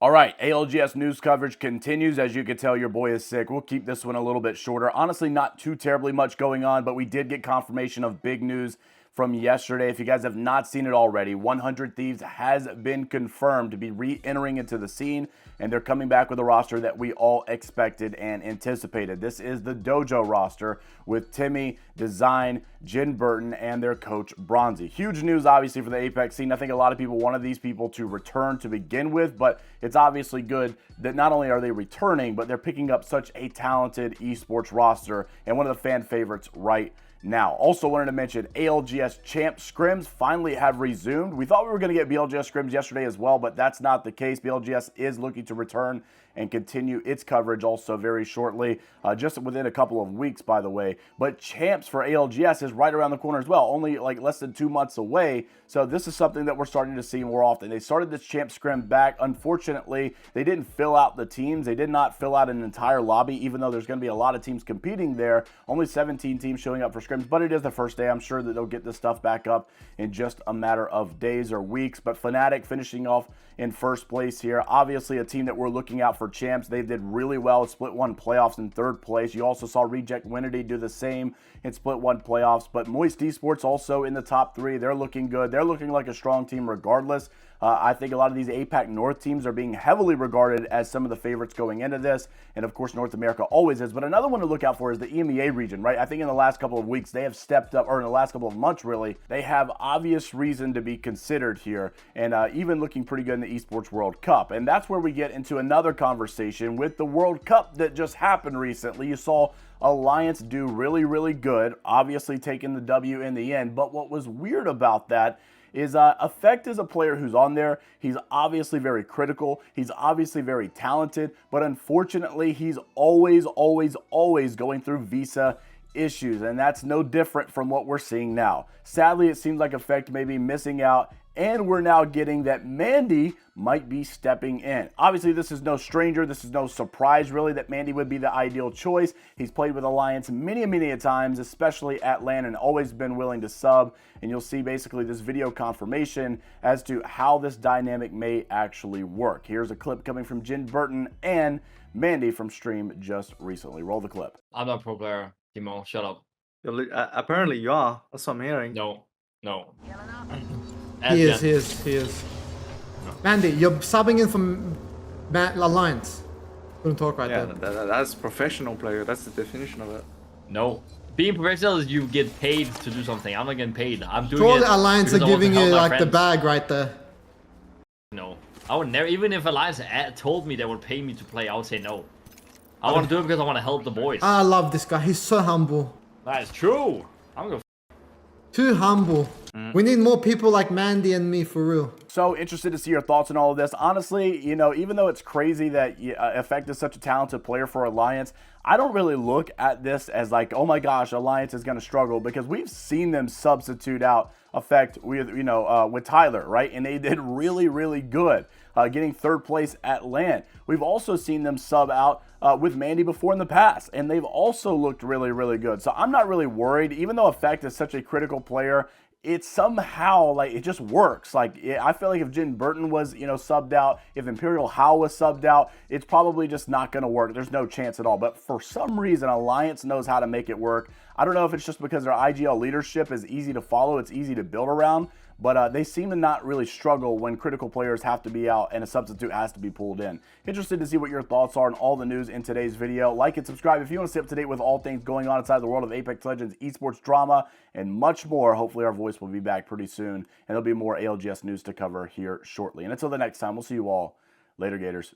All right, ALGS news coverage continues. As you can tell, your boy is sick. We'll keep this one a little bit shorter. Honestly, not too terribly much going on, but we did get confirmation of big news from yesterday. If you guys have not seen it already, 100 Thieves has been confirmed to be re-entering into the scene, and they're coming back with a roster that we all expected and anticipated. This is the Dojo roster with Timmy, Design, Jin Burton, and their coach Bronzy. Huge news, obviously, for the Apex scene. I think a lot of people wanted these people to return to begin with, but it's obviously good that not only are they returning, but they're picking up such a talented esports roster and one of the fan favorites right now. Also wanted to mention ALGS Champ Scrims finally have resumed. We thought we were going to get BLGS Scrims yesterday as well, but that's not the case. BLGS is looking to return and continue its coverage also very shortly, just within a couple of weeks, by the way. But Champs for ALGS is right around the corner as well, only like less than 2 months away. So this is something that we're starting to see more often. They started this Champ Scrim back. Unfortunately, they didn't fill out the teams. They did not fill out an entire lobby, even though there's going to be a lot of teams competing there. Only 17 teams showing up for scrims, but it is the first day. I'm sure that they'll get this stuff back up in just a matter of days or weeks. But Fnatic finishing off in first place here. Obviously, a team that we're looking out for champs. They did really well. Split one playoffs in third place. You also saw Reject Winity do the same in split one playoffs. But Moist Esports also in the top three. They're looking good. They're looking like a strong team regardless. I think a lot of these APAC North teams are being heavily regarded as some of the favorites going into this. And of course, North America always is. But another one to look out for is the EMEA region, right? I think in the last couple of weeks, they have stepped up, or in the last couple of months, really, they have obvious reason to be considered here. And even looking pretty good in the Esports World Cup. And that's where we get into another conversation with the World Cup that just happened recently. You saw Alliance do really, really good, obviously taking the W in the end. But what was weird about that is Effect is a player who's on there. He's obviously very critical. He's obviously very talented, but unfortunately, he's always going through visa issues, and that's no different from what we're seeing now. Sadly, it seems like Effect may be missing out, and we're now getting that Mande might be stepping in. Obviously, this is no stranger. This is no surprise, really, that Mande would be the ideal choice. He's played with Alliance many times, especially at LAN, and always been willing to sub. And you'll see basically this video confirmation as to how this dynamic may actually work. Here's a clip coming from Jin Burton and Mande from stream just recently. Roll the clip. I'm not a pro player, Timo. Shut up. Apparently you are. That's what I'm hearing. No. He is. No. Mande, you're subbing in from Alliance. Couldn't talk right there. That's professional player. That's the definition of it. No. Being professional is you get paid to do something. I'm not getting paid. I'm doing Sure, it the Alliance are because I want to giving you help my like the friends. bag right there. No. I would never, even if Alliance told me they would pay me to play, I would say no. I want to do it because I want to help the boys. I love this guy. He's so humble. That is true. I'm gonna Too humble. We need more people like Mande and me for real. So interested to see your thoughts on all of this. Honestly, you know, even though it's crazy that Effect is such a talented player for Alliance, I don't really look at this as like, oh my gosh, Alliance is going to struggle, because we've seen them substitute out Effect with, with Tyler, right? And they did really good, getting third place at LAN. We've also seen them sub out with Mande before in the past, and they've also looked really good. So I'm not really worried, even though Effect is such a critical player. It's somehow like it just works. Like I feel like if Jin Burton was subbed out, if Imperial How was subbed out, it's probably just not going to work. There's no chance at all. But for some reason, Alliance knows how to make it work. I don't know if it's just because their IGL leadership is easy to follow, it's easy to build around, but they seem to not really struggle when critical players have to be out and a substitute has to be pulled in. Interested to see what your thoughts are on all the news in today's video. Like and subscribe if you want to stay up to date with all things going on inside the world of Apex Legends, esports drama, and much more. Hopefully our voice will be back pretty soon, and there'll be more ALGS news to cover here shortly. And until the next time, we'll see you all later, Gators.